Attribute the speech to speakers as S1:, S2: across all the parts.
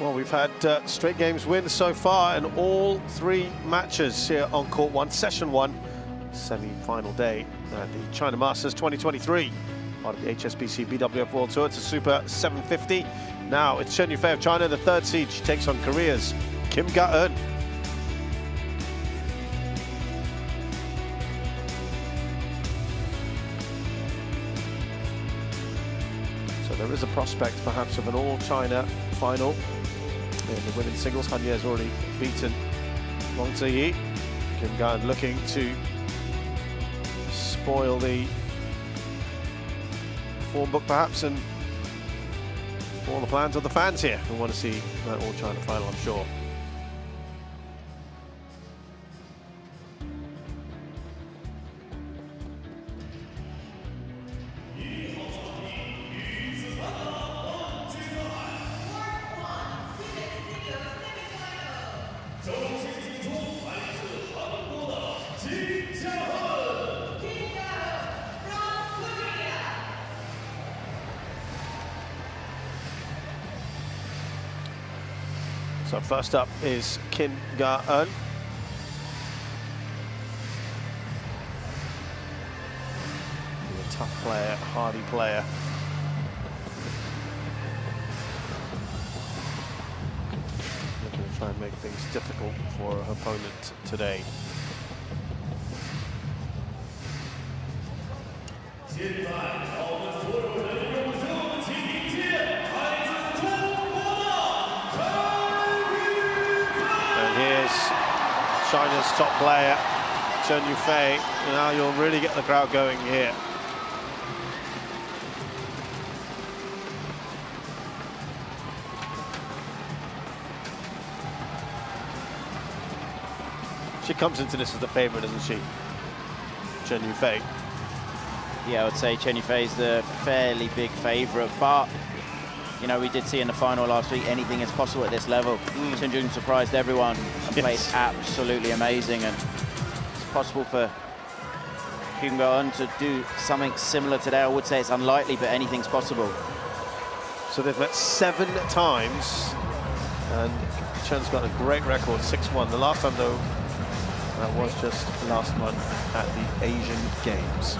S1: Well, we've had straight games wins so far in all three matches here on court one, session one, semi-final day at the China Masters 2023. Part of the HSBC BWF World Tour. It's a Super 750. Now it's Chen Yu Fei of China, the third seed. She takes on Korea's Ga Eun. So there is a prospect perhaps of an all-China final. In the women's singles, Hanya has already beaten Wang Ziyi. Ga Eun looking to spoil the form book perhaps and all the plans of the fans here who want to see that all-China final, I'm sure. So first up is Ga Eun. A tough player, hardy player. Looking to try and make things difficult for her opponent today. Here's China's top player, Chen Yu Fei. Now you'll really get the crowd going here. She comes into this as the favorite, doesn't she? Chen Yu Fei.
S2: Yeah, I would say Chen Yu Fei is the fairly big favorite, but you know, we did see in the final last week, anything is possible at this level. Chen Yu surprised everyone and played absolutely amazing, and it's possible for Ga Eun to do something similar today. I would say it's unlikely, but anything's possible.
S1: So they've met 7 times, and Chen's got a great record, 6-1. The last time, though, that was just last month at the Asian Games.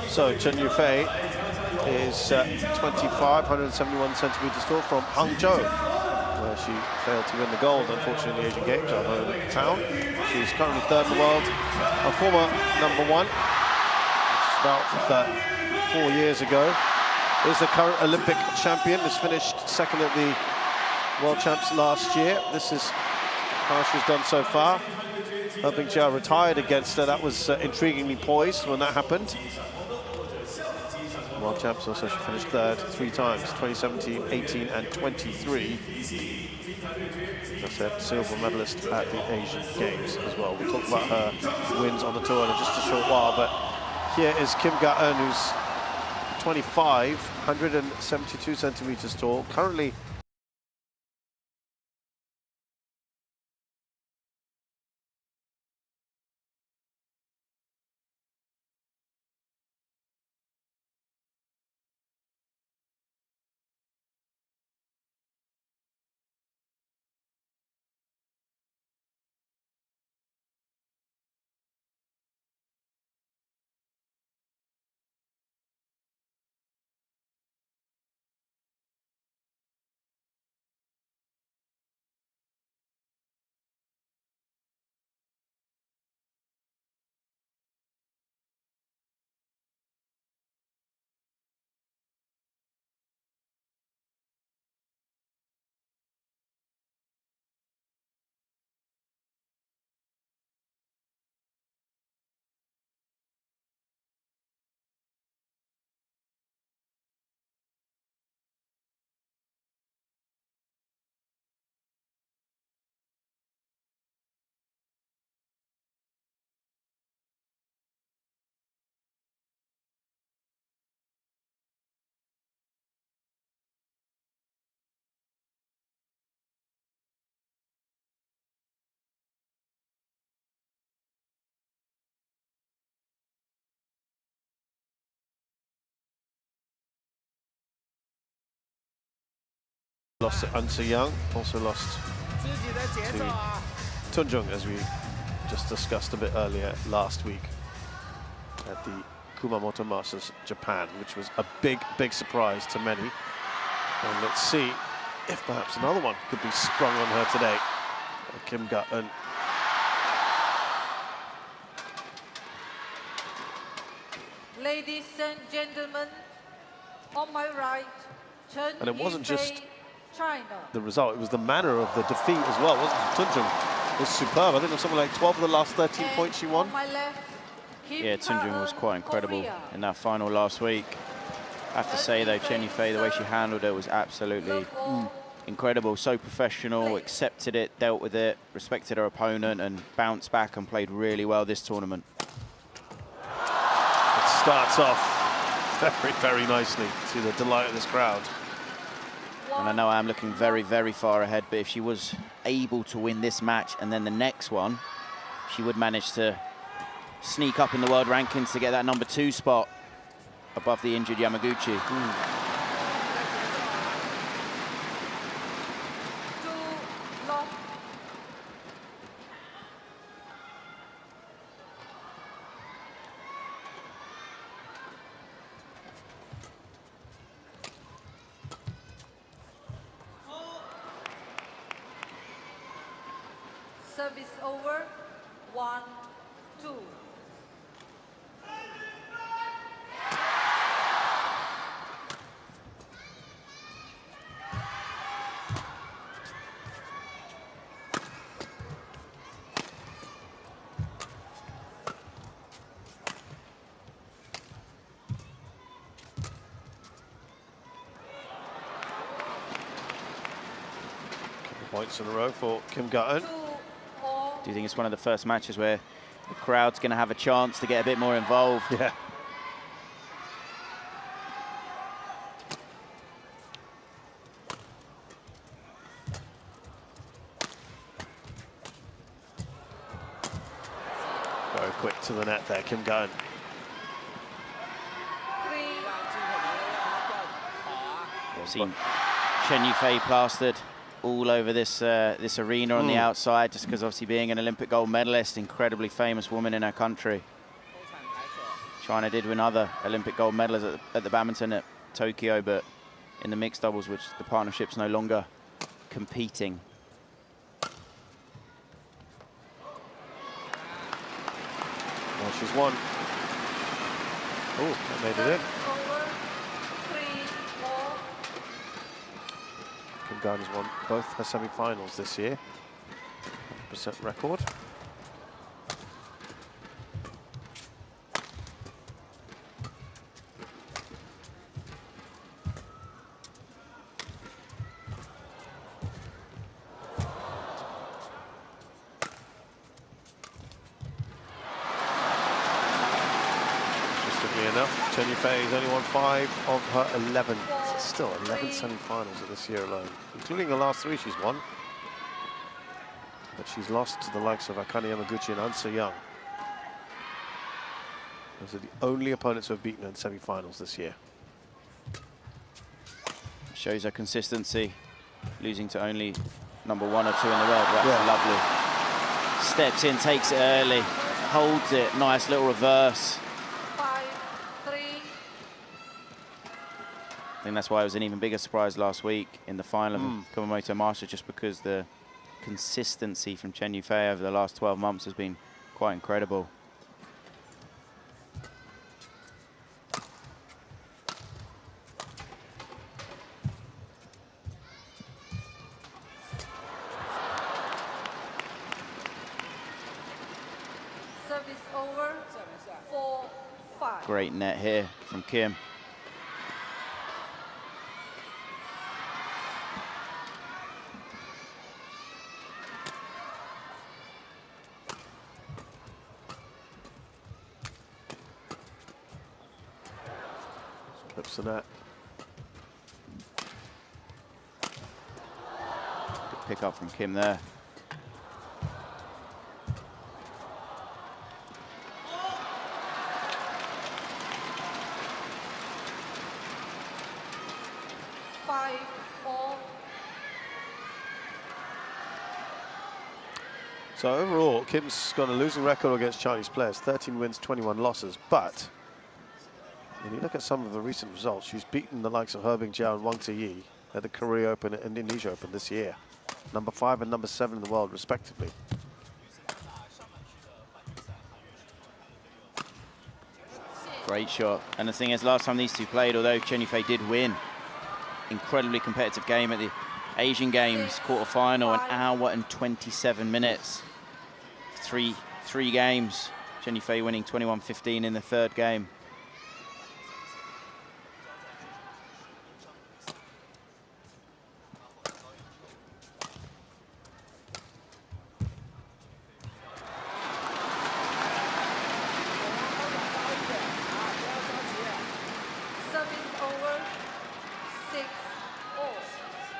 S1: So Chen Yu Fei is 25, 171 centimeters tall, from Hangzhou, where she failed to win the gold, unfortunately, in the Asian Games, our hometown. She's currently third in the world, a former #1, which is about 4 years ago. Is the current Olympic champion, has finished second at the World Champs last year. This is how she's done so far. Jia retired against her. That was intriguingly poised when that happened. World Champs also, she finished third 3 times, 2017, 18 and 23. As I said, silver medalist at the Asian Games as well. We'll talk about her wins on the tour in just a short while, but here is Ga Eun, who's 25, 172 centimeters tall, currently Lost to An Young, also lost to Tunjung, as we just discussed a bit earlier last week at the Kumamoto Masters, Japan, which was a big, big surprise to many. And let's see if perhaps another one could be sprung on her today. Kim Ga Eun.
S3: Ladies and gentlemen, on my right, Chen
S1: And it wasn't
S3: Yu
S1: just
S3: Fei, China.
S1: the result, it was the manner of the defeat as well, wasn't it? Tunjung was superb. I think it was something like 12 of the last 13 points she won.
S3: On my left, Kim
S2: Yeah, Tunjung
S3: Ga
S2: was
S3: Eun,
S2: quite incredible
S3: Korea.
S2: in that final last week. I have to say though, Chen Yu Fei, the way she handled it was absolutely incredible. So professional, accepted it, dealt with it, respected her opponent, and bounced back and played really well this tournament.
S1: It starts off very, very nicely, to the delight of this crowd.
S2: And I know I am looking very, very far ahead, but if she was able to win this match and then the next one, she would manage to sneak up in the world rankings to get that #2 spot above the injured Yamaguchi.
S3: Service over, 1-2.
S1: Points in a row for Kim Ga Eun.
S2: Do you think it's one of the first matches where the crowd's going to have a chance to get a bit more involved?
S1: Yeah. Very quick to the net there, Kim Ga Eun.
S2: We've seen Chen Yu Fei plastered all over this this arena on the outside, just because obviously being an Olympic gold medalist, incredibly famous woman in her country. China did win other Olympic gold medals at the badminton at Tokyo, but in the mixed doubles, which the partnership's no longer competing.
S1: Well, she's won. Oh, that made it in. Kim Ga Eun has won both her semi-finals this year. 100% record. Interestingly enough, Chen Yu Fei has only won 5 of her 11. Still 11 semi-finals of this year alone, including the last 3 she's won. But she's lost to the likes of Akane Yamaguchi and An Young. Those are the only opponents who have beaten her in semi-finals this year.
S2: Shows her consistency, losing to only #1 or 2 in the world. That's lovely. Steps in, takes it early, holds it, nice little reverse. I think that's why it was an even bigger surprise last week in the final of the Kumamoto Masters, just because the consistency from Chen Yu Fei over the last 12 months has been quite incredible.
S3: Service over, 4-5.
S2: Great net here from Kim.
S1: Flips the net.
S2: Good pick up from Kim there.
S1: So overall, Kim's got a losing record against Chinese players, 13 wins, 21 losses. But when you look at some of the recent results, she's beaten the likes of Herbing Jiao and Wang Ziyi at the Korea Open and Indonesia Open this year. Number 5 and number 7 in the world, respectively.
S2: Great shot. And the thing is, last time these two played, although Chen Yu Fei did win, incredibly competitive game at the Asian Games quarter-final, an hour and 27 minutes. Three games. Chen Yu Fei winning 21-15 in the third game.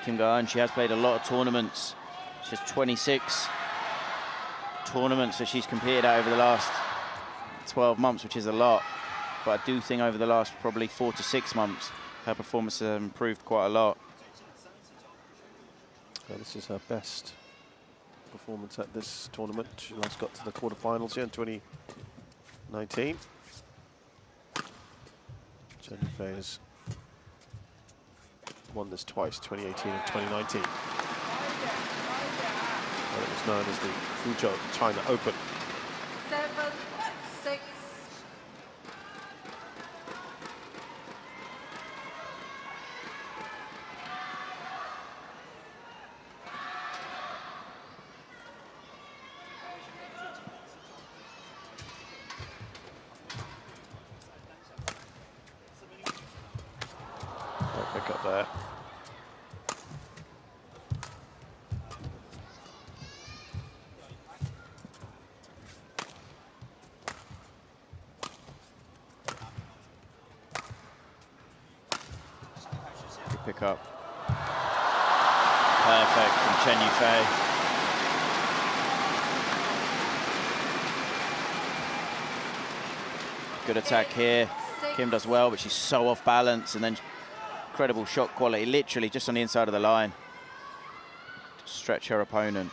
S2: Kim Ga Eun, she has played a lot of tournaments. She has 26 tournaments that she's competed at over the last 12 months, which is a lot. But I do think over the last probably 4 to 6 months, her performance has improved quite a lot.
S1: This is her best performance at this tournament. She last got to the quarterfinals here in 2019. Chen Yu Fei has won this twice, 2018 and 2019. Well, it was known as the Fuzhou China Open.
S3: 7-6.
S1: Pick up there.
S2: Good pick up. Perfect from Chen Yu Fei. Good attack here. Kim does well, but she's so off balance, and then incredible shot quality, literally just on the inside of the line to stretch her opponent.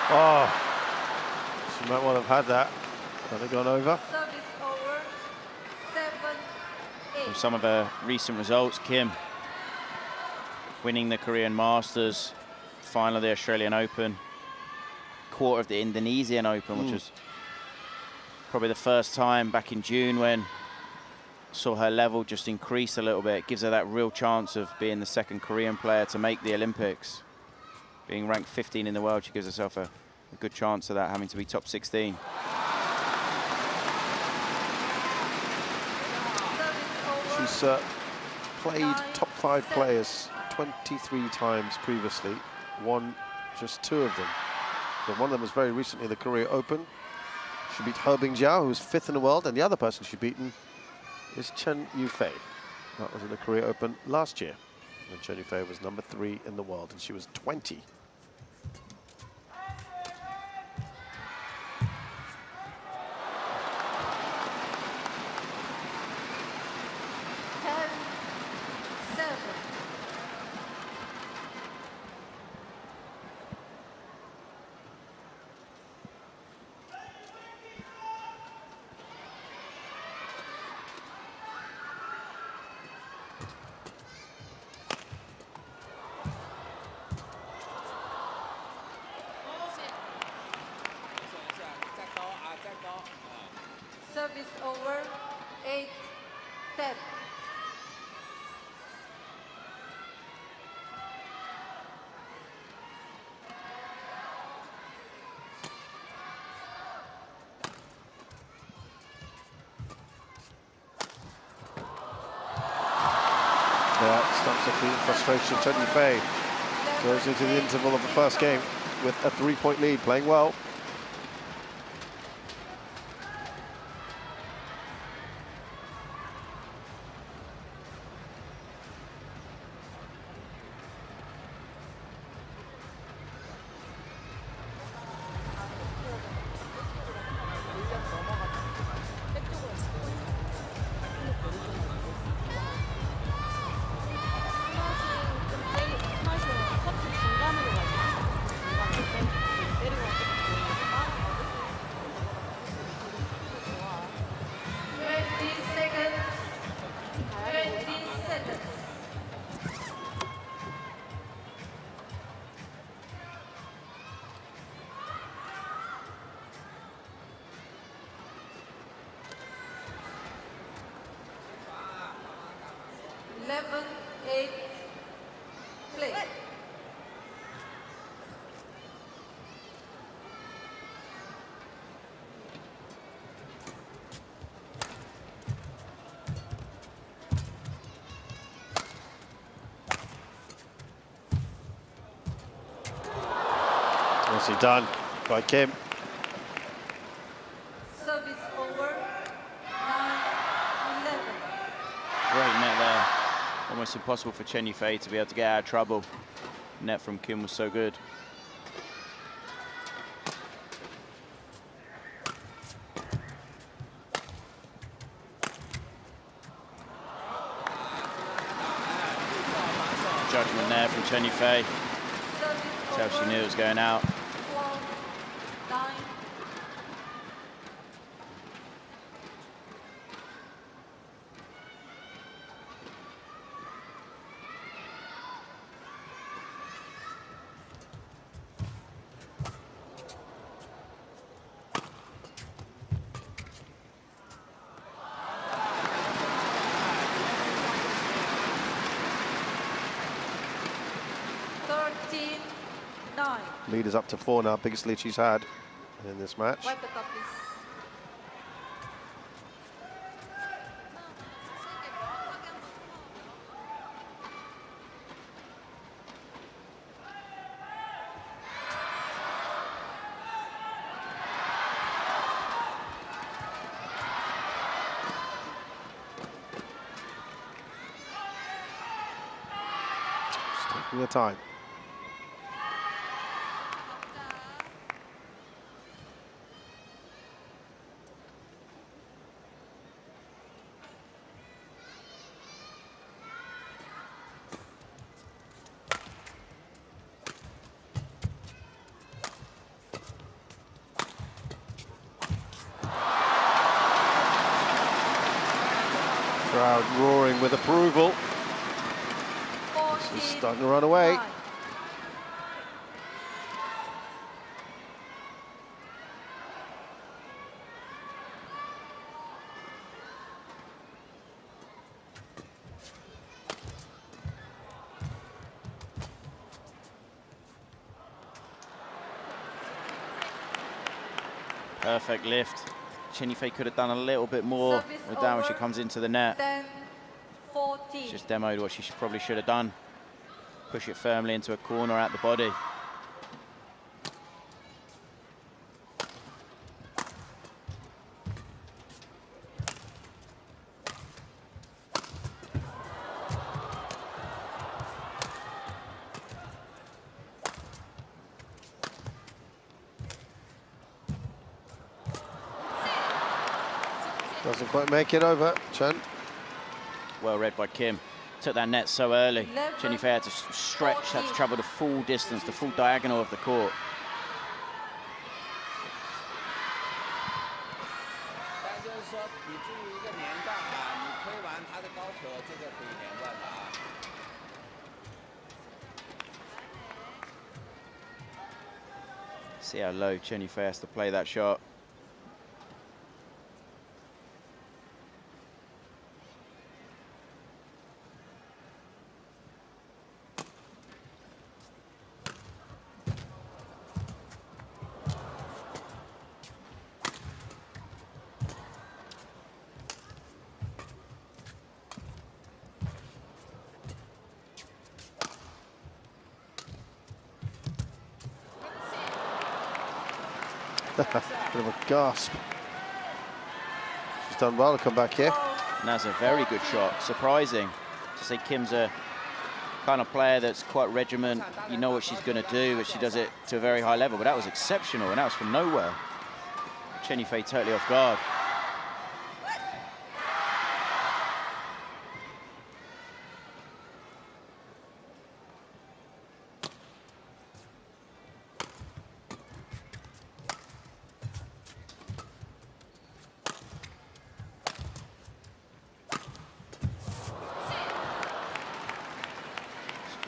S1: Oh, she might well have had that. Had it gone over?
S3: Service over. 7-8.
S2: From some of her recent results, Kim winning the Korean Masters, final of the Australian Open, quarter of the Indonesian Open, which was probably the first time back in June when saw her level just increase a little bit. It gives her that real chance of being the second Korean player to make the Olympics. Being ranked 15 in the world, she gives herself a good chance of that, having to be top 16.
S1: She's played top 5 players 23 times previously, won just 2 of them. But one of them was very recently the Korea Open. She beat Herbing Jiao, who was 5th in the world, and the other person she's beaten is Chen Yu Fei. That was in the Korea Open last year. And Chen Yu Fei was number 3 in the world, and she was 20.
S3: Service over. 8-10.
S1: Yeah, stumps her feet in frustration. Chen Yu Fei Goes into the interval of the first game with a 3-point lead, playing well. Nicely done by Kim.
S3: Service over. 9-11.
S2: Great net there. Almost impossible for Chen Yu Fei to be able to get out of trouble. Net from Kim was so good. Judgment there from Chen Yu Fei. Tell she knew it was going out.
S3: 9.
S1: Lead is up to 4 now, biggest lead she's had in this match.
S3: Wipe the cup, please.
S1: Just taking her time. Crowd roaring with approval. She's starting to run away.
S3: 9.
S2: Perfect lift. Chen Yu Fei could have done a little bit more with that when she comes into the net.
S3: 10-14.
S2: Just demoed what she probably should have done. Push it firmly into a corner at the body.
S1: Doesn't quite make it over, Chen.
S2: Well read by Kim. Took that net so early. Chen Yu Fei had to stretch, had to travel the full distance, the full diagonal of the court. See how low Chen Yu Fei has to play that shot.
S1: Bit of a gasp. She's done well to come back here.
S2: And that's a very good shot. Surprising to say Kim's a kind of player that's quite regiment. You know what she's going to do, but she does it to a very high level. But that was exceptional, and that was from nowhere. Chen Yu Fei totally off guard.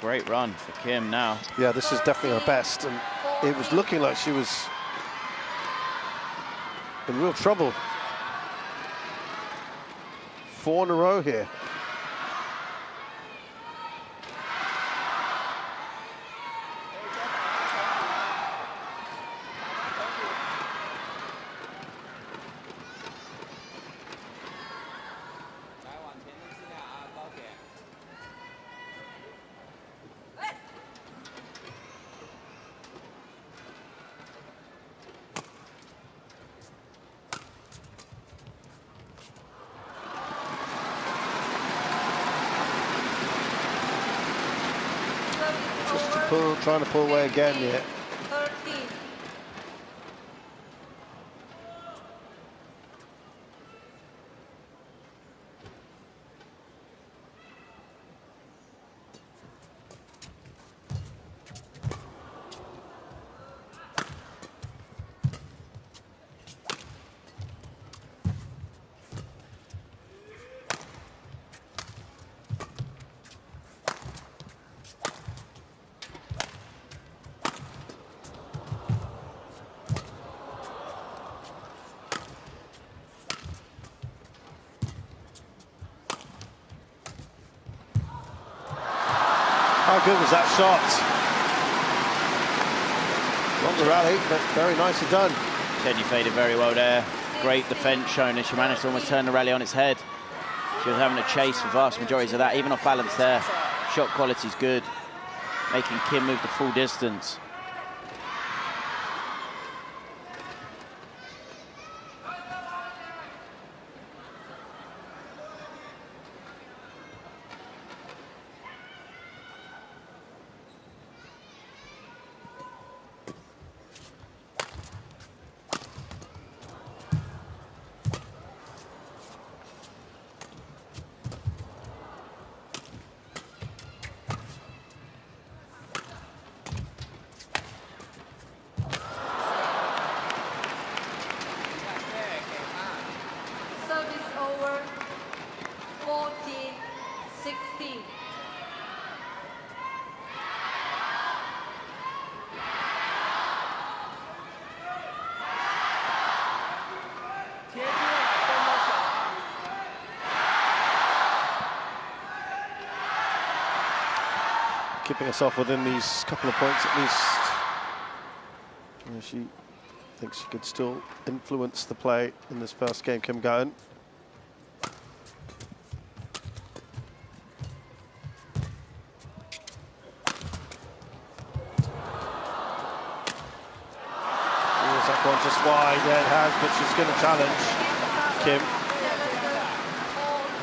S2: Great run for Kim now.
S1: Yeah, this is definitely her best, and it was looking like she was in real trouble. 4 in a row here. Trying to pull away again here.
S3: 13.
S1: How good was that shot? Longer rally, but very nicely done.
S2: Chen Yu Fei did very well there. Great defense shown, and she managed to almost turn the rally on its head. She was having to chase for vast majorities of that, even off balance there. Shot quality's good, making Kim move the full distance.
S3: Service over. 14-16.
S1: Keeping us off within these couple of points at least. And she thinks she could still influence the play in this first game, Ga Eun. That one just wide, yeah, it has, but she's going to challenge Kim.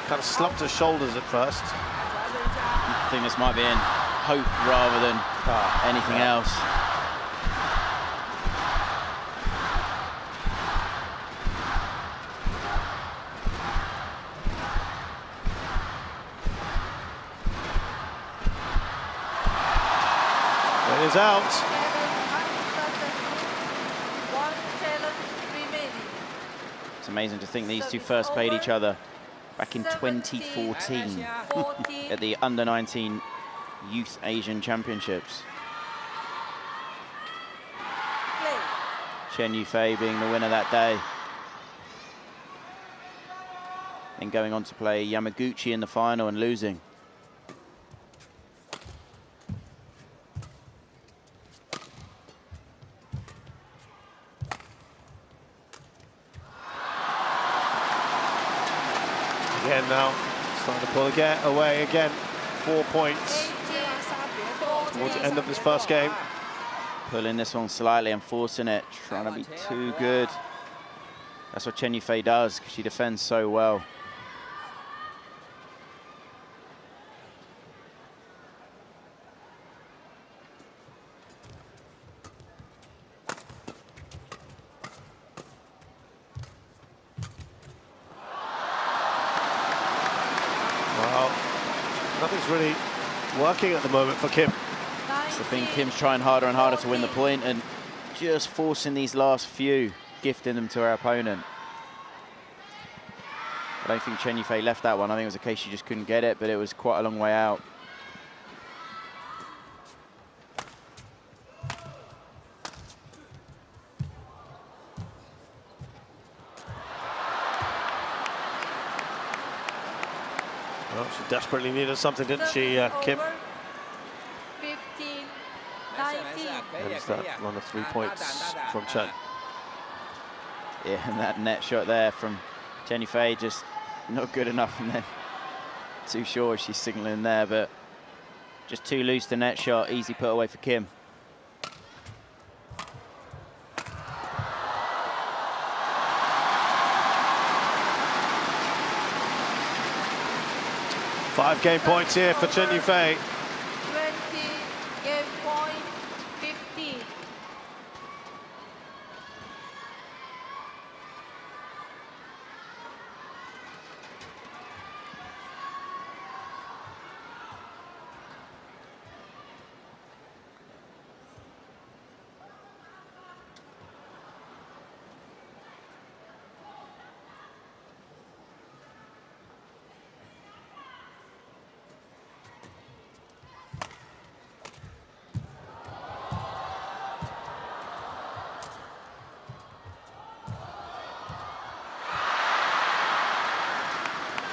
S1: Kind of slumped her shoulders at first.
S2: I think this might be in hope rather than anything else.
S1: It is out.
S2: It's amazing to think these two first played each other back in 2014 at the Under-19 Youth Asian Championships. Chen Yu Fei being the winner that day. And going on to play Yamaguchi in the final and losing.
S1: Again now, starting to pull away again. 4 points towards the end of this first game.
S2: Pulling this one slightly and forcing it, trying to be too good. That's what Chen Yu Fei does, because she defends so well.
S1: Well, nothing's really working at the moment for Kim.
S2: That's the thing, Kim's trying harder and harder to win the point and just forcing these last few, gifting them to her opponent. I don't think Chen Yu Fei left that one. I think it was a case she just couldn't get it, but it was quite a long way out.
S1: Well, she desperately needed something, didn't she, Kim?
S3: 15-19.
S1: There's that run of 3 points from Chen.
S2: Yeah, and that net shot there from Chen Yu Fei just not good enough, and then too sure she's signaling there, but just too loose the net shot. Easy put away for Kim.
S1: Five game points here for Chen Yu Fei.
S3: 20, game point, 15.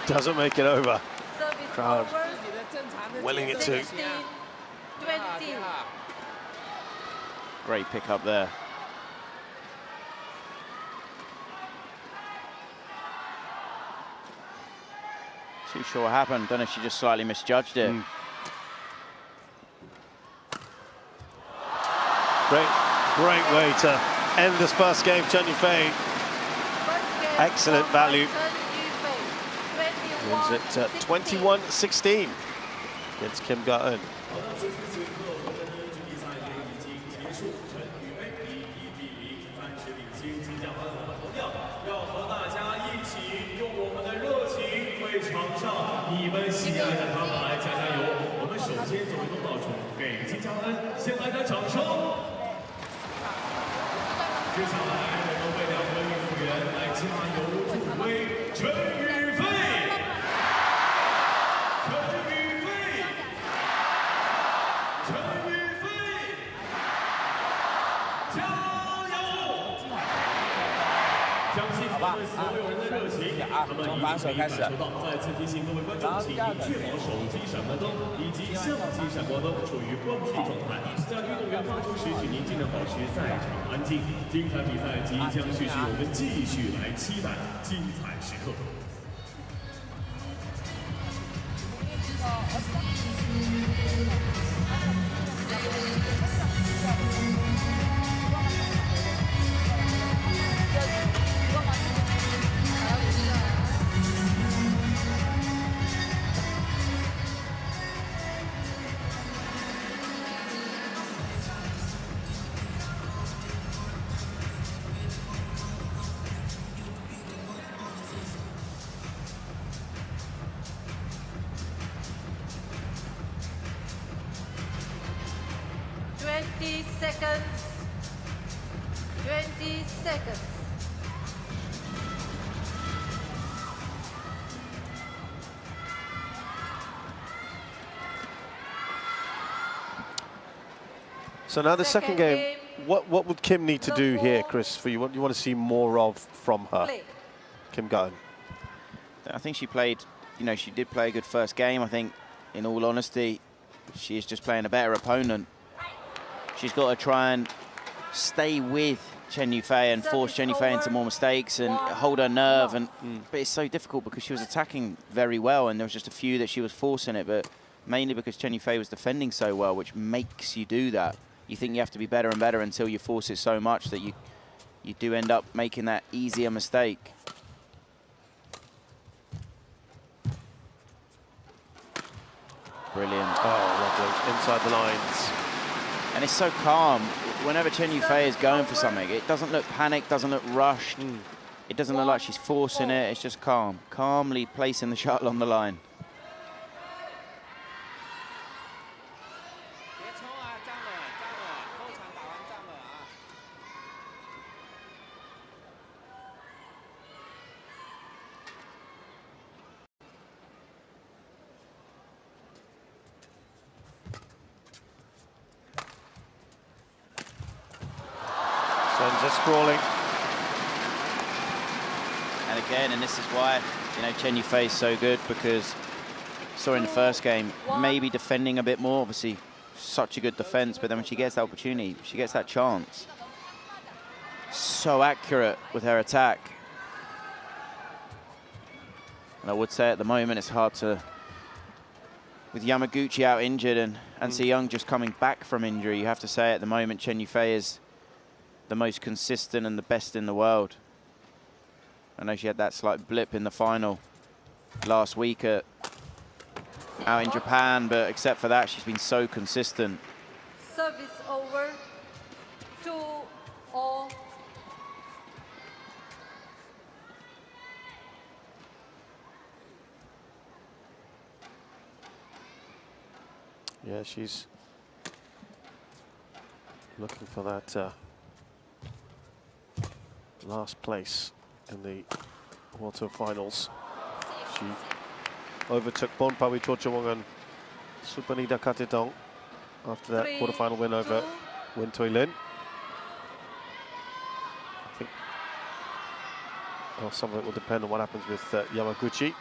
S1: Doesn't make it over.
S3: Service
S1: Crowd
S3: over,
S1: willing it to.
S3: 16, 20.
S2: Great pick up there. Too sure what happened. Don't know if she just slightly misjudged it.
S1: Great way to end this first game, Chen Yu Fei. Excellent value. Wins it 21-16 against Kim Ga Eun.
S3: Seconds. 20 seconds.
S1: So now the second game, what would Kim need to do here, Chris, for you? What do you want to see more of from her, Kim Ga Eun?
S2: I think she played, you know, she did play a good first game. I think, in all honesty, she is just playing a better opponent. She's got to try and stay with Chen Yu Fei and force Chen Yu Fei into more mistakes and hold her nerve. And but it's so difficult because she was attacking very well, and there was just a few that she was forcing it, but mainly because Chen Yu Fei was defending so well, which makes you do that. you think you have to be better and better until you force it so much that you do end up making that easier mistake. Brilliant.
S1: Oh, lovely. Inside the lines.
S2: And it's so calm. Whenever Chen Yu Fei is going for something, it doesn't look panicked, doesn't look rushed. It doesn't look like she's forcing it. It's just calm. Calmly placing the shuttle on the line.
S1: Sends her sprawling.
S2: And again, and this is why, you know, Chen Yu Fei is so good, because saw in the first game, maybe defending a bit more, obviously such a good defense, but then when she gets that opportunity, she gets that chance. So accurate with her attack. And I would say at the moment it's hard to, with Yamaguchi out injured and Se Young just coming back from injury, you have to say at the moment Chen Yu Fei is the most consistent and the best in the world. I know she had that slight blip in the final last week out in Japan, but except for that, she's been so consistent.
S3: Service over. 2-all.
S1: Yeah, she's looking for that last place in the World Tour Finals. She overtook Bonpawi Chochawangan Supanida Katitong after that quarterfinal win over Win Toi Lin. I think some of it will depend on what happens with Yamaguchi.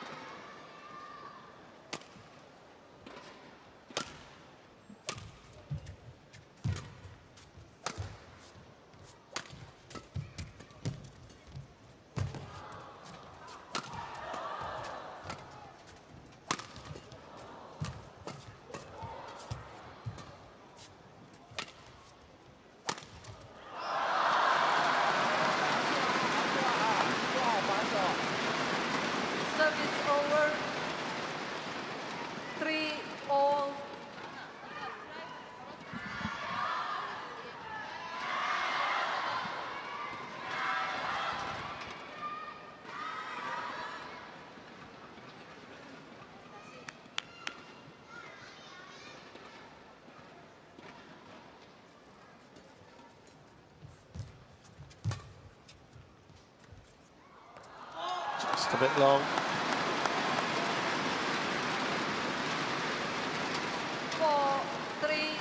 S3: Service over. 3-all.
S1: Just a bit long.
S3: 4-3.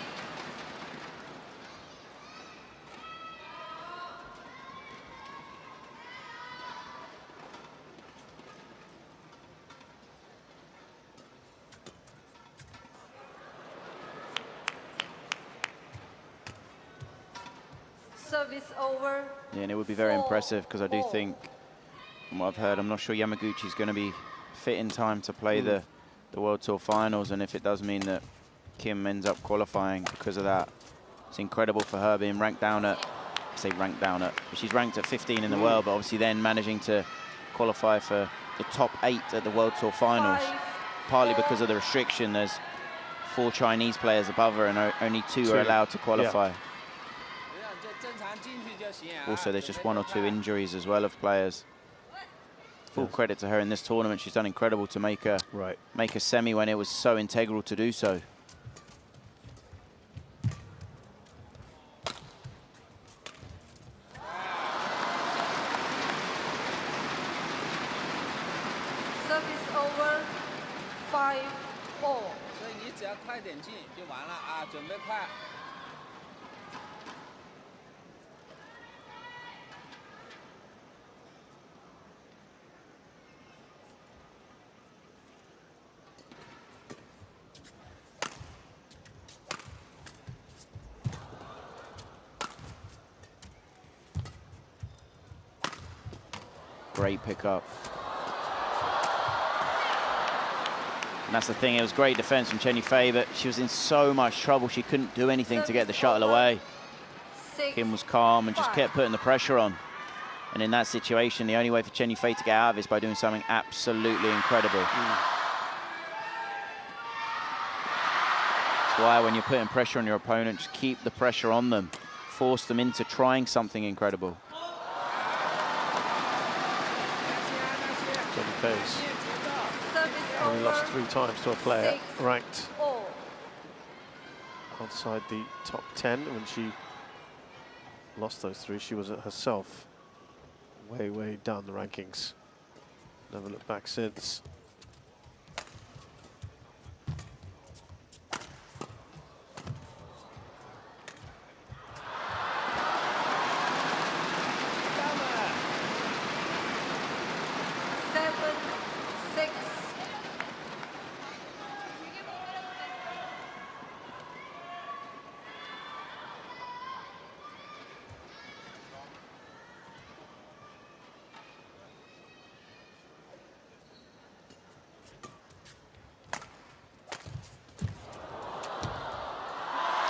S3: Service over.
S2: Yeah, and it would be very impressive, because I do think, from what I've heard, I'm not sure Yamaguchi's going to be fit in time to play the World Tour Finals, and if it does mean that Kim ends up qualifying because of that, it's incredible for her being ranked down at, I say ranked down at, she's ranked at 15 in the world, but obviously then managing to qualify for the top 8 at the World Tour Finals, partly because of the restriction. There's 4 Chinese players above her and only 2 are allowed to qualify.
S1: Yeah.
S2: Also, there's just 1 or 2 injuries as well of players. Full credit to her in this tournament. She's done incredible to make a semi when it was so integral to do so.
S3: Service over. 5-all.
S4: 所以你只要快点进就完了啊，准备快。
S2: Great pickup. And that's the thing, it was great defense from Chen Yu Fei, but she was in so much trouble, she couldn't do anything to get the shuttle away. Kim was calm and just kept putting the pressure on. And in that situation, the only way for Chen Yu Fei to get out of it is by doing something absolutely incredible. That's why when you're putting pressure on your opponent, just keep the pressure on them. Force them into trying something incredible.
S1: Chen Yu Fei's only lost 3 times to a player ranked outside the top 10. When she lost those 3, she was herself way down the rankings. Never looked back since.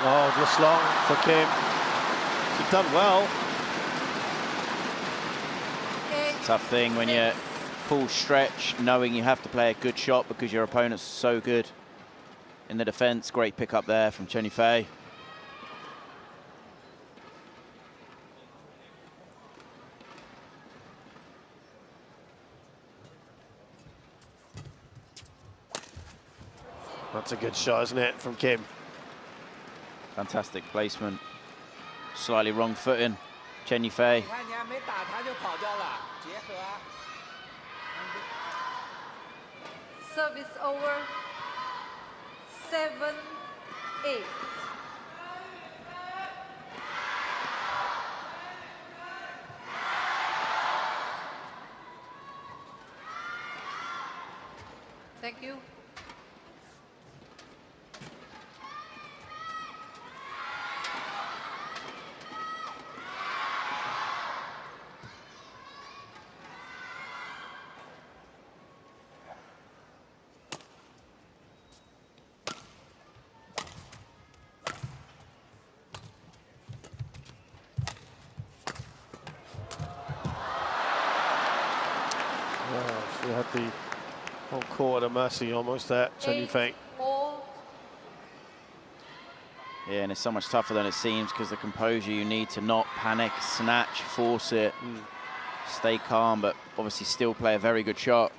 S1: Oh, just long for Kim. She's done well.
S2: Tough thing when you're full stretch, knowing you have to play a good shot because your opponent's so good in the defense. Great pick up there from Chen Yu Fei.
S1: That's a good shot, isn't it, from Kim?
S2: Fantastic placement. Slightly wrong footing. Chen Yu Fei.
S3: Service over. 7-8. Thank you.
S1: She had the whole court at her mercy almost there, Chen Yu Fei.
S2: Yeah, and it's so much tougher than it seems because the composure you need to not panic, snatch, force it, stay calm, but obviously still play a very good shot.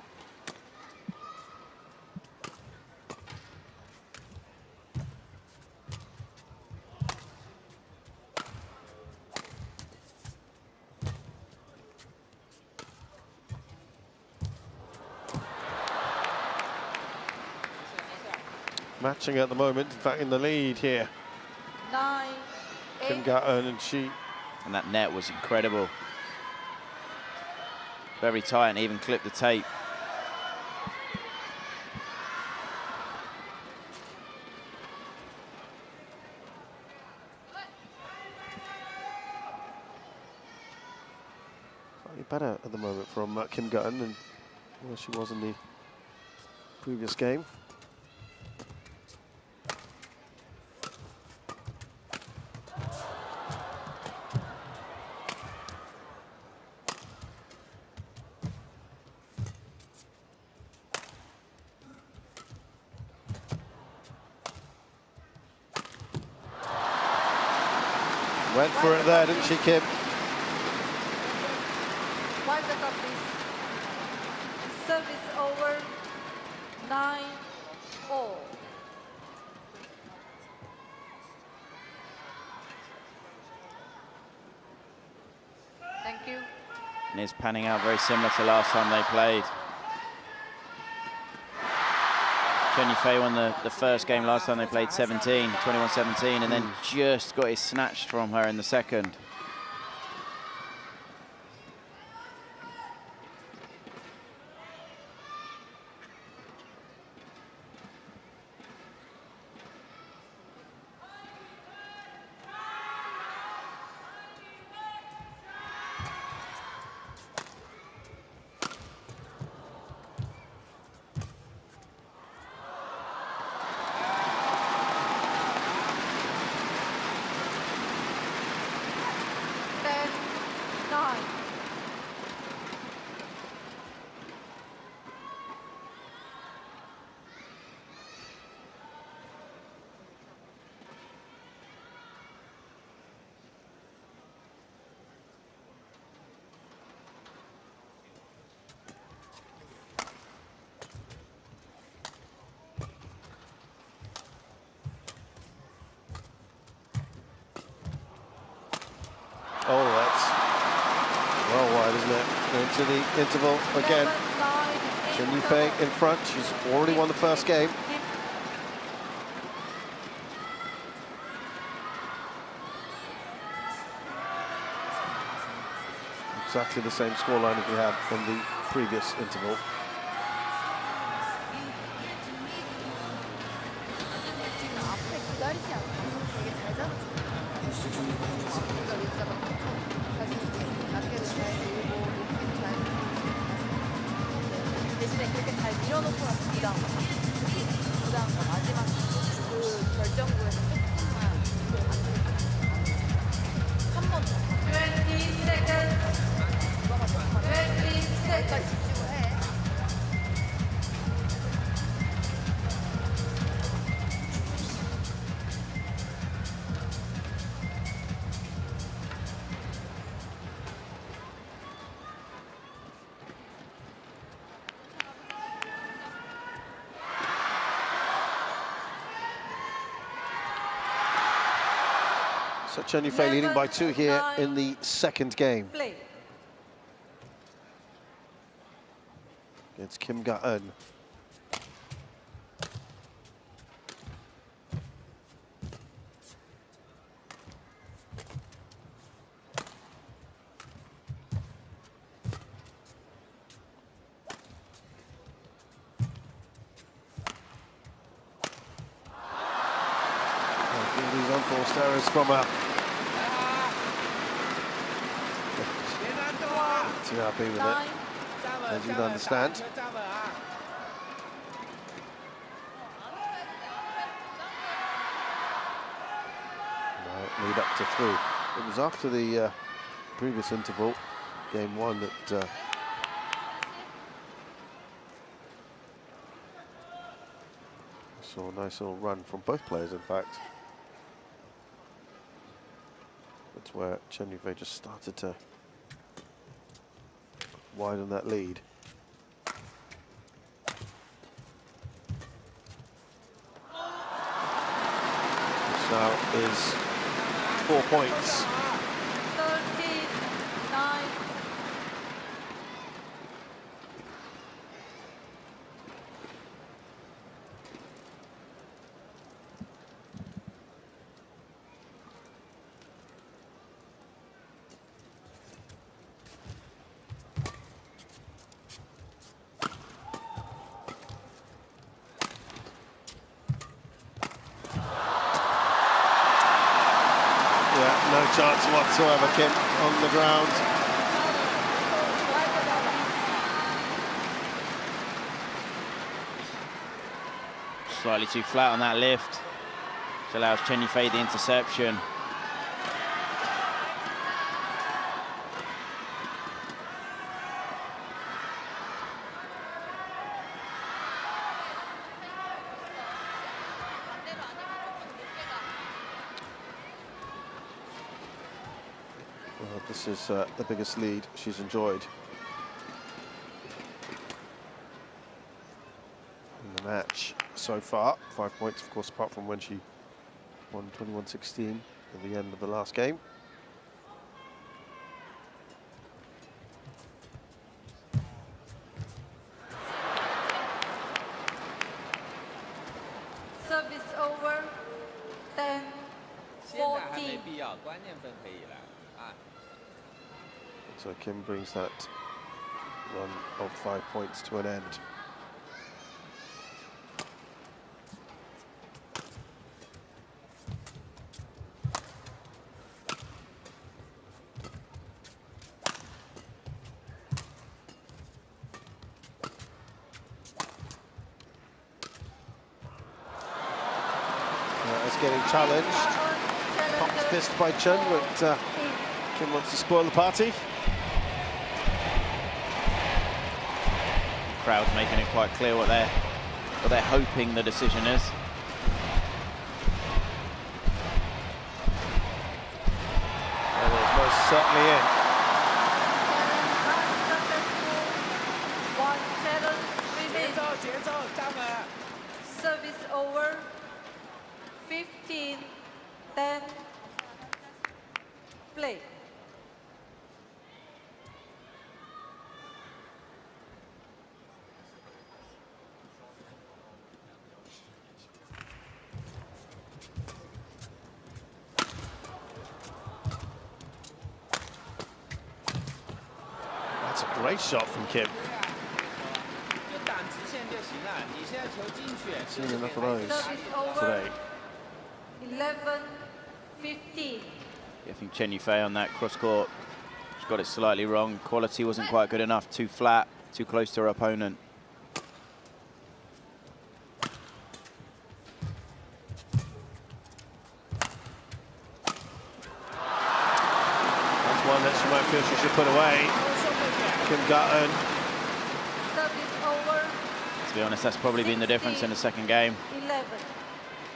S1: Matching at the moment, in fact, in the lead here.
S3: 9-8.
S1: Kim Ga Eun and she.
S2: And that net was incredible. Very tight and even clipped the tape.
S1: Slightly better at the moment from Kim Ga Eun than where she was in the previous game. Went for it there, didn't she, Kim?
S3: Wind the cup, please. Service over. 9-all. Thank you.
S2: And it's panning out very similar to last time they played. Chen Yu Fei won the first game last time they played 21-17, and then just got it snatched from her in the second.
S3: 9.
S1: Oh, that's well wide, isn't it? Into the interval again.
S3: 11-9
S1: Chen Yu Fei in front. She's already won the first game. Exactly the same scoreline as we had from the previous interval.
S5: 지금 앞에 기다리지 않고 되게 잘 잡았어요. 그러니까 리드가 막 사실 낮게도 잘 밀고 높게도 잘 밀고 대신에 그렇게 잘 밀어놓고 나서 부담과 마지막 그 결정구에서 조금만 한 번 더
S3: 20 seconds.
S5: 누가가 조금만
S3: 20
S5: 거기까지
S3: seconds.
S5: 집중을 해.
S1: So Chen Yu Fei leading by 2 here in the second game
S3: Play.
S1: against Ga Eun. These unforced errors from her. Too happy with it,
S3: 9.
S1: as you'd understand. Now lead up to 3. It was after the previous interval, game 1, that saw a nice little run from both players, in fact. That's where Chen Yu Fei just started to widen that lead. Which now is 4 points.
S3: 13-9.
S1: Yeah, no chance whatsoever, Kim, on the ground.
S2: Slightly too flat on that lift, which allows Chen Yu Fei the interception.
S1: Well, this is the biggest lead she's enjoyed in the match so far. 5 points, of course, apart from when she won 21-16 at the end of the last game.
S3: Service over. 10-14.
S4: 现在还没必要，关键分可以了啊。
S1: So Kim brings that run of 5 points to an end. It's getting challenged. Pumped fist by Chen, but Kim wants to spoil the party.
S2: Crowd's making it quite clear what they're hoping the decision is.
S1: And it's most certainly in.
S3: One challenge remains. Service over. 15-10. Play.
S1: That's a great shot from Kim. Seen enough of those today.
S3: 11-15.
S2: I think Chen Yu Fei on that cross court, she's got it slightly wrong. Quality wasn't quite good enough, too flat, too close to her opponent.
S1: That's one that she might feel she should put away. Kim Ga Eun.
S3: Service over.
S2: To be honest, that's probably been the difference in the second game.
S3: 11.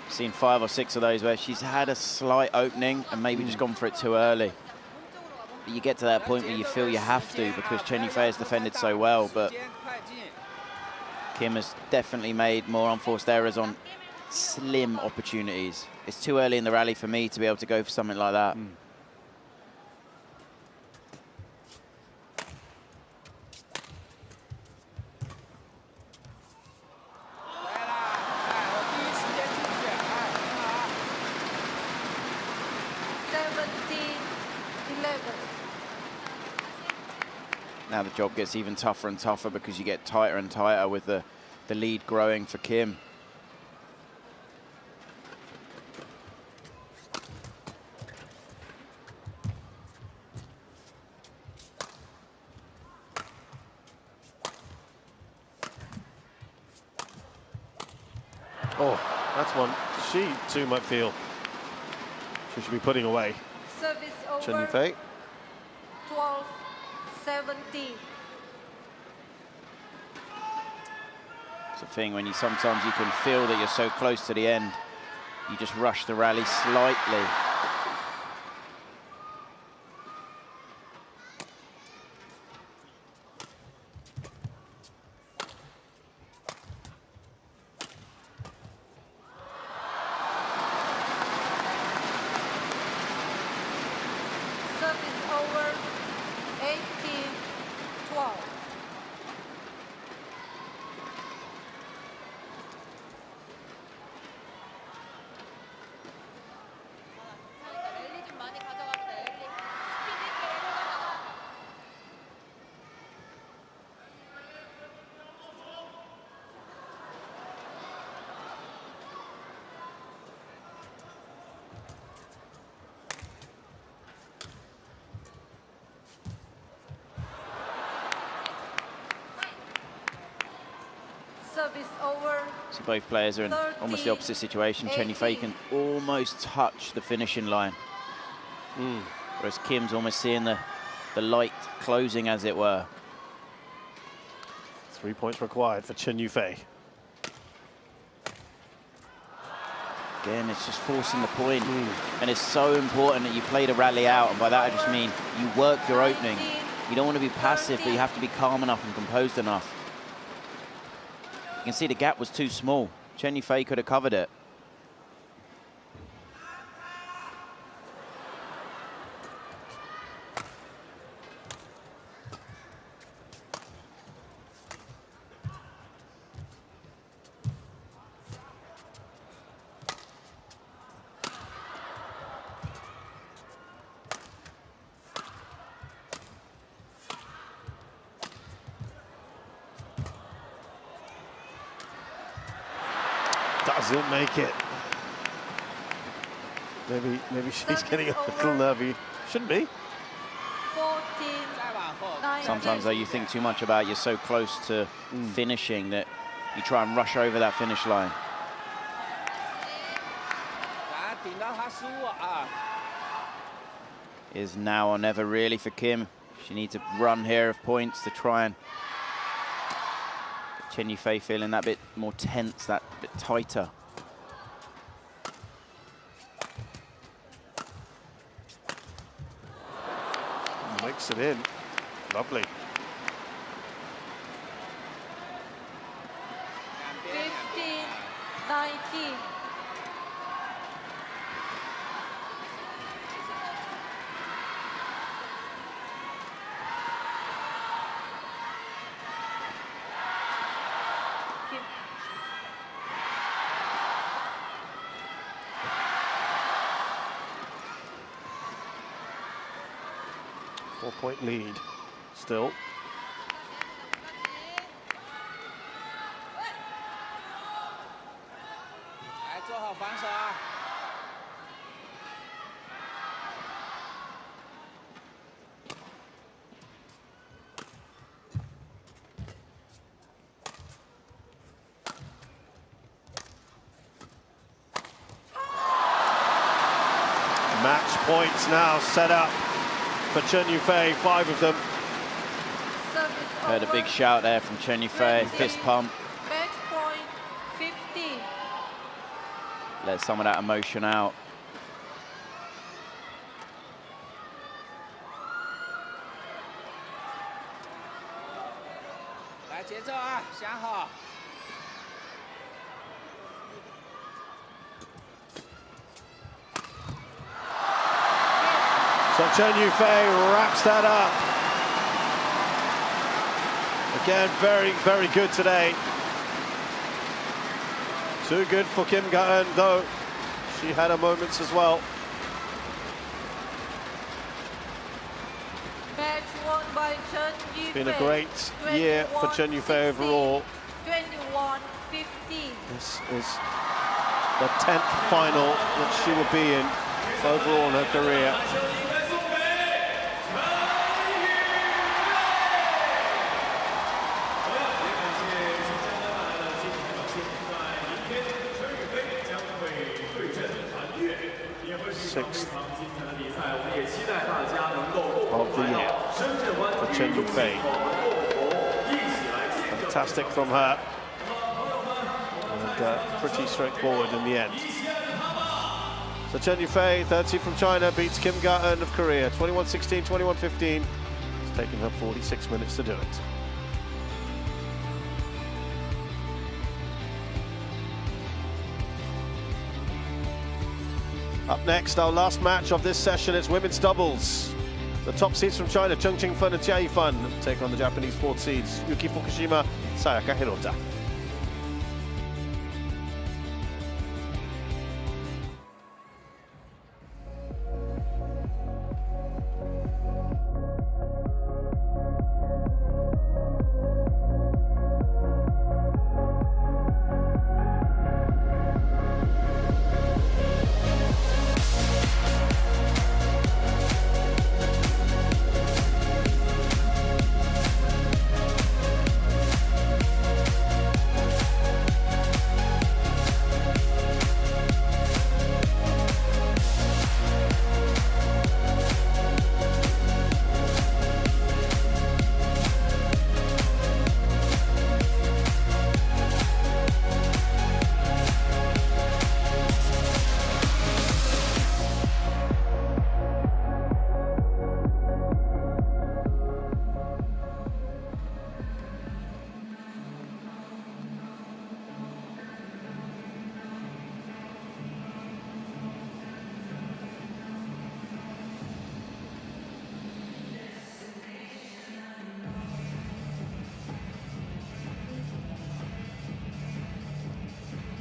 S2: Seen 5 or 6 of those where she's had a slight opening and maybe just gone for it too early. But you get to that point where you feel you have to because Chen Yu Fei has defended so well, but Kim has definitely made more unforced errors on slim opportunities. It's too early in the rally for me to be able to go for something like that. Now the job gets even tougher and tougher because you get tighter and tighter with the lead growing for Kim.
S1: Oh, that's one she too might feel she should be putting away.
S3: Service over.
S1: Chen Yu Fei.
S3: 12-17.
S2: It's a thing when sometimes you can feel that you're so close to the end, you just rush the rally slightly.
S3: Service over. 18-12.
S5: 랠리 좀 많이 가져가도 돼. 랠리 스피드 있게 랠리 가져가.
S3: Service over.
S2: So both players are in almost the opposite situation. Chen Yu Fei can almost touch the finishing line. Whereas Kim's almost seeing the light closing, as it were.
S1: 3 points required for Chen Yu Fei.
S2: Again, it's just forcing the point. And it's so important that you play the rally out. And by that, I just mean you work your opening. You don't want to be passive, but you have to be calm enough and composed enough. You can see the gap was too small. Chen Yu Fei could have covered it.
S1: Doesn't make it. Maybe she's getting a little nervy. Shouldn't be.
S3: 14-9.
S2: Sometimes, though, you think too much about it. You're so close to finishing that you try and rush over that finish line. Is now or never really for Kim. She needs a run here of points to try and Chen Yu Fei feeling that bit more tense, that bit tighter.
S1: Makes it in. Lovely.
S3: 15-19.
S1: Four-point lead still.
S4: 来，做好防守啊！
S1: Match points now set up for Chen Yu Fei, 5 of them.
S3: Service
S2: Heard a
S3: over.
S2: big shout there from Chen Yu Fei, fist pump.
S3: Match point 15.
S2: Let some of that emotion out.
S4: 来，节奏啊，想好。
S1: So Chen Yu Fei wraps that up. Again, very, very good today. Too good for Ga Eun, though. She had her moments as well.
S3: Match won by Chen Yu Fei.
S1: Been a great year for Chen Yu Fei overall.
S3: 21-15.
S1: This is the 10th final that she will be in overall in her career. Sixth of the year for Chen Yu Fei. Fantastic from her, and pretty straightforward in the end. So Chen Yu Fei, 3rd seed from China, beats Ga Eun of Korea, 21-16, 21-15. It's taken her 46 minutes to do it. Up next, our last match of this session is women's doubles. The top seeds from China, Cheng Qingfen and Jia Yifan, take on the Japanese 4th seeds, Yuki Fukushima, Sayaka Hirota.